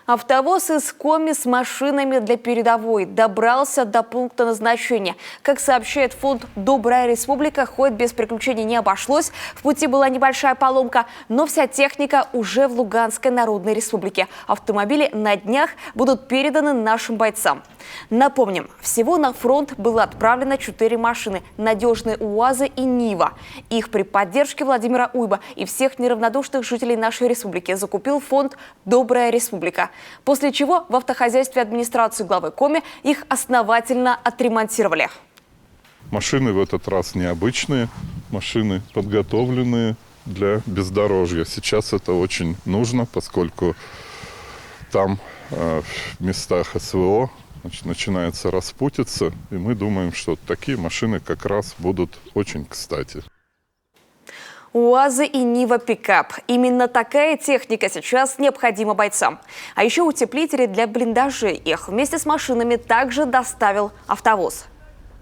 Автовоз из Коми с машинами для передовой добрался до пункта назначения. Как сообщает фонд «Добрая республика», хоть без приключений не обошлось, в пути была небольшая поломка, но вся техника уже в Луганской Народной Республике. Автомобили на днях будут переданы нашим бойцам. Напомним, всего на фронт было отправлено 4 машины – надежные УАЗы и Нива. Их при поддержке Владимира Уйба и всех неравнодушных жителей нашей республики закупил фонд «Добрая республика». После чего в автохозяйстве администрации главы Коми их основательно отремонтировали. Машины в этот раз необычные, машины подготовленные для бездорожья. Сейчас это очень нужно, поскольку там в местах СВО начинается распутиться, и мы думаем, что такие машины как раз будут очень кстати. УАЗы и Нива-пикап. Именно такая техника сейчас необходима бойцам. А еще утеплители для блиндажей. Их вместе с машинами также доставил автовоз.